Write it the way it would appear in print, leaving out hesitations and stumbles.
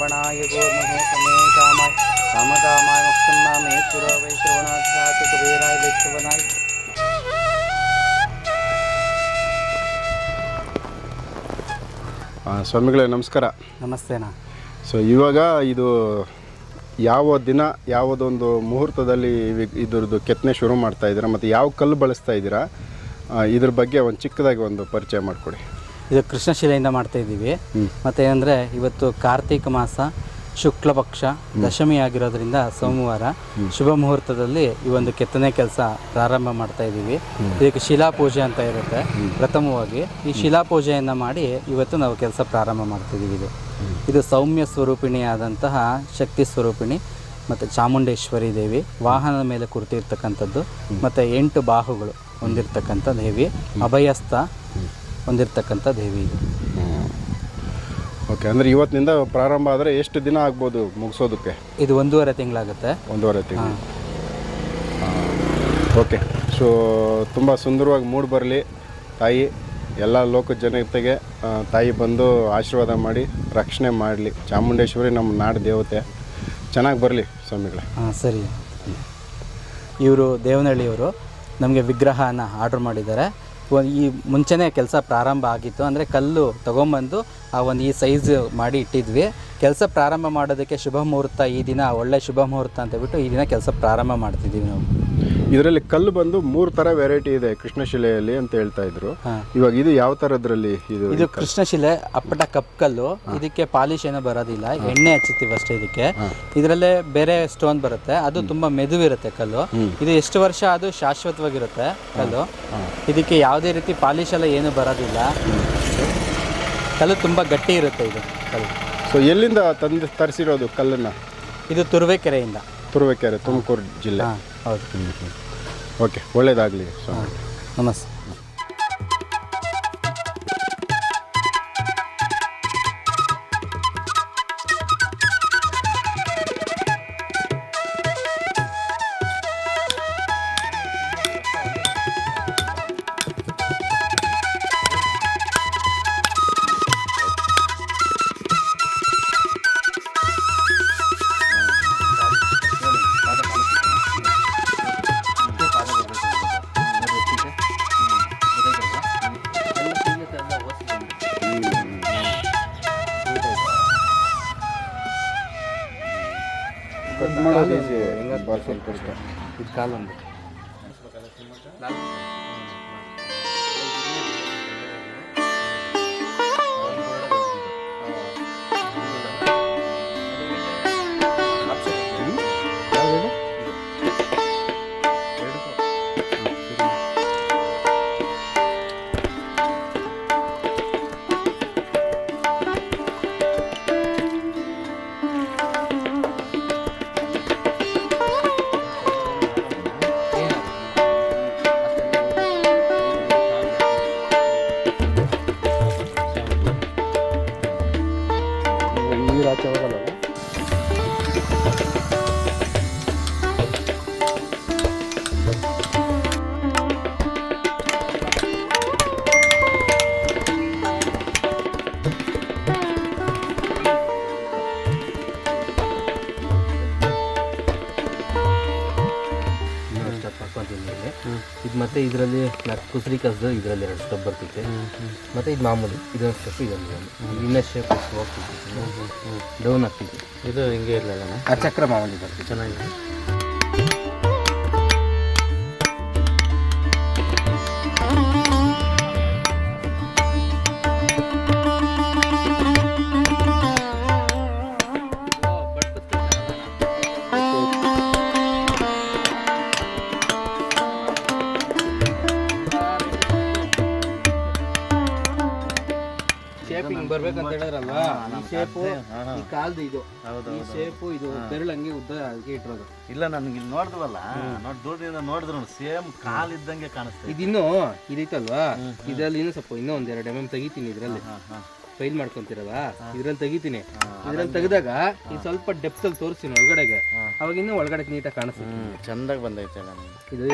श्रवणाय गोर्महे समे कामाय कामकामाय मोक्षं मामे सुरो वै श्रवणात् सातु कुबेराय वैश्रवणाय ಸ್ವಾಮಿಗಳೇ ನಮಸ್ಕಾರ. ನಮಸ್ತೆನ. ಸೊ ಇವಾಗ ಇದು ಯಾವ ದಿನ ಯಾವುದೊಂದು ಮುಹೂರ್ತದಲ್ಲಿ ಇದ್ರದ್ದು ಕೆತ್ತನೆ ಶುರು ಮಾಡ್ತಾ ಇದ್ದೀರಾ ಮತ್ತು ಯಾವ ಕಲ್ಲು ಬಳಸ್ತಾ ಇದ್ದೀರಾ, ಇದ್ರ ಬಗ್ಗೆ ಒಂದು ಚಿಕ್ಕದಾಗಿ ಒಂದು ಪರಿಚಯ ಮಾಡಿಕೊಡಿ. ಇದು ಕೃಷ್ಣಶಿಲೆಯಿಂದ ಮಾಡ್ತಾ ಇದ್ದೀವಿ. ಮತ್ತು ಏನಂದರೆ ಇವತ್ತು ಕಾರ್ತಿಕ ಮಾಸ ಶುಕ್ಲ ಪಕ್ಷ ದಶಮಿ ಆಗಿರೋದ್ರಿಂದ ಸೋಮವಾರ ಶುಭ ಮುಹೂರ್ತದಲ್ಲಿ ಈ ಒಂದು ಕೆತ್ತನೆ ಕೆಲಸ ಪ್ರಾರಂಭ ಮಾಡ್ತಾ ಇದ್ದೀವಿ. ಇದಕ್ಕೆ ಶಿಲಾಪೂಜೆ ಅಂತ ಇರುತ್ತೆ ಪ್ರಥಮವಾಗಿ. ಈ ಶಿಲಾಪೂಜೆಯನ್ನು ಮಾಡಿ ಇವತ್ತು ನಾವು ಕೆಲಸ ಪ್ರಾರಂಭ ಮಾಡ್ತಿದ್ದೀವಿ. ಇದು ಸೌಮ್ಯ ಸ್ವರೂಪಿಣಿಯಾದಂತಹ ಶಕ್ತಿ ಸ್ವರೂಪಿಣಿ ಮತ್ತು ಚಾಮುಂಡೇಶ್ವರಿ ದೇವಿ ವಾಹನದ ಮೇಲೆ ಕುರ್ತಿರ್ತಕ್ಕಂಥದ್ದು, ಮತ್ತು 8 ಬಾಹುಗಳು ಹೊಂದಿರತಕ್ಕಂಥ ದೇವಿ, ಅಭಯಸ್ಥ ಹೊಂದಿರತಕ್ಕಂಥ ದೇವಿ ಇದು. ಓಕೆ, ಅಂದರೆ ಇವತ್ತಿನಿಂದ ಪ್ರಾರಂಭ ಆದರೆ ಎಷ್ಟು ದಿನ ಆಗ್ಬೋದು ಮುಗಿಸೋದಕ್ಕೆ? ಇದು 1.5 ತಿಂಗಳಾಗುತ್ತೆ. 1.5 ತಿಂಗಳು. ಓಕೆ, ಸೊ ತುಂಬ ಸುಂದರವಾಗಿ ಮೂಡಿ ಬರಲಿ ತಾಯಿ. ಎಲ್ಲ ಲೋಕದ ಜನತೆಗೆ ತಾಯಿ ಬಂದು ಆಶೀರ್ವಾದ ಮಾಡಿ ರಕ್ಷಣೆ ಮಾಡಲಿ. ಚಾಮುಂಡೇಶ್ವರಿ ನಮ್ಮ ನಾಡು ದೇವತೆ. ಚೆನ್ನಾಗಿ ಬರಲಿ ಸ್ವಾಮಿಗಳೇ. ಹಾಂ, ಸರಿ. ಇವರು ದೇವನಹಳ್ಳಿಯವರು ನಮಗೆ ವಿಗ್ರಹನ ಆರ್ಡ್ರ್ ಮಾಡಿದ್ದಾರೆ. ಈ ಮುಂಚೆನೇ ಕೆಲಸ ಪ್ರಾರಂಭ ಆಗಿತ್ತು. ಅಂದರೆ ಕಲ್ಲು ತೊಗೊಂಬಂದು ಈ ಸೈಜ್ ಮಾಡಿ ಇಟ್ಟಿದ್ವಿ. ಕೆಲಸ ಪ್ರಾರಂಭ ಮಾಡೋದಕ್ಕೆ ಶುಭ ಮುಹೂರ್ತ, ಈ ದಿನ ಒಳ್ಳೆ ಶುಭ ಮುಹೂರ್ತ ಅಂತ ಬಿಟ್ಟು ಈ ದಿನ ಕೆಲಸ ಪ್ರಾರಂಭ ಮಾಡ್ತಿದ್ದೀವಿ ನಾವು. ಇದರಲ್ಲಿ ಕಲ್ಲು ಬಂದು 3 ಥರ ವೆರೈಟಿ ಇದೆ ಕೃಷ್ಣಶಿಲೆಯಲ್ಲಿ ಅಂತ ಹೇಳ್ತಾ ಇದ್ರು. ಇವಾಗ ಇದು ಯಾವ ಥರದ್ರಲ್ಲಿ? ಇದು ಕೃಷ್ಣಶಿಲೆ ಅಪ್ಪಟ ಕಪ್ ಕಲ್ಲು. ಇದಕ್ಕೆ ಪಾಲಿಶ್ ಏನೋ ಬರೋದಿಲ್ಲ, ಎಣ್ಣೆ ಹಚ್ಚುತ್ತೀವಿ ಅಷ್ಟೇ. ಇದರಲ್ಲೇ ಬೇರೆ ಸ್ಟೋನ್ ಬರುತ್ತೆ, ಅದು ತುಂಬ ಮೆದುವಿರುತ್ತೆ ಕಲ್ಲು. ಇದು ಎಷ್ಟು ವರ್ಷ ಅದು ಶಾಶ್ವತವಾಗಿರುತ್ತೆ ಕಲ್ಲು. ಇದಕ್ಕೆ ಯಾವುದೇ ರೀತಿ ಪಾಲಿಶ್ ಎಲ್ಲ ಏನು ಬರೋದಿಲ್ಲ. ಕಲ್ಲು ತುಂಬ ಗಟ್ಟಿ ಇರುತ್ತೆ ಇದು ಕಲ್ಲು. ಸೊ ಎಲ್ಲಿಂದ ತರಿಸಿರೋದು ಕಲ್ಲನ್ನು? ಇದು ತುರುವೇಕೆರೆಯಿಂದ. ತುರುವೇಕೆರೆ, ತುಮಕೂರು ಜಿಲ್ಲೆ. ಹೌದು. ಓಕೆ, ಒಳ್ಳೆಯದಾಗಲಿ. ನಮಸ್ತೆ. ಇದು ಕಾಲೊಂದು ಆಚೆ ಹೋಗಲ್ಲ. ಇದು ಮತ್ತೆ ಇದರಲ್ಲಿ ಕುಸರಿ ಕಸದು ಇದರಲ್ಲಿ 2 ಸ್ಟೆಪ್ ಬರ್ತೈತೆ. ಮತ್ತು ಇದು ಮಾಮೂಲಿ ಇದೊಂದು ಸ್ಟೆಪ್, ಇದೊಂದು ಇನ್ನರ್ ಶೇಪ್ ಹೋಗ್ತೈತಿ, ಡೌನ್ ಆಗ್ತೈತಿ. ಇದು ಹಿಂಗೆ ಇರಲಿಲ್ಲ, ಆ ಚಕ್ರ ಮಾಮೂಲಿ ಬರ್ತೈತೆ. ಚೆನ್ನಾಗಿದೆ. ಶೇಪ್ ಹಿಂಗೆ ಬರ್ಬೇಕಂತ ಹೇಳಿದ್ರಲ್ವಾ, ಈ ಶೇಪು ಈ ಕಾಲ್ದು ಇದು, ಈ ಶೇಪು ಇದು ಬೆರಳು ಹಂಗೆ ಉದ್ದ ಅದಕ್ಕೆ ಇಟ್ಟಿರೋದು. ಇಲ್ಲ, ನನಗೆ ಇಲ್ಲಿ ನೋಡಿದ್ವಲ್ಲ, ದೂರದಿಂದ ನೋಡಿದ್ರು ಸೇಮ್ ಕಾಲ್ ಇದ್ದಂಗೆ ಕಾಣಿಸ್ತದೆ. ಇದಿನ್ನು ಇದೈತಲ್ವಾ, ಇದರಲ್ಲಿ ಇನ್ನೂ ಸ್ವಲ್ಪ ಇನ್ನೂ 1-2 mm ತೆಗಿತೀನಿ. ಇದರಲ್ಲಿ ಫೈಲ್ ಮಾಡ್ಕೊಂತಿರಲ್ಲ, ಇದ್ರಲ್ಲಿ ತೆಗಿತೀನಿ. ಇದ್ರಲ್ಲಿ ತೆಗೆದಾಗ ಈ ಸ್ವಲ್ಪ ಡೆಪ್ತ್ ಅಲ್ಲಿ ತೋರಿಸ್ತೀನಿ ಒಳಗಡೆಗೆ, ಅವಾಗ ಇನ್ನೂ ಒಳಗಡೆ ನೀಟಾಗಿ ಕಾಣಿಸ್ತೀನಿ. ಚಂದಾಗಿ ಬಂದೈತೆ ಇದು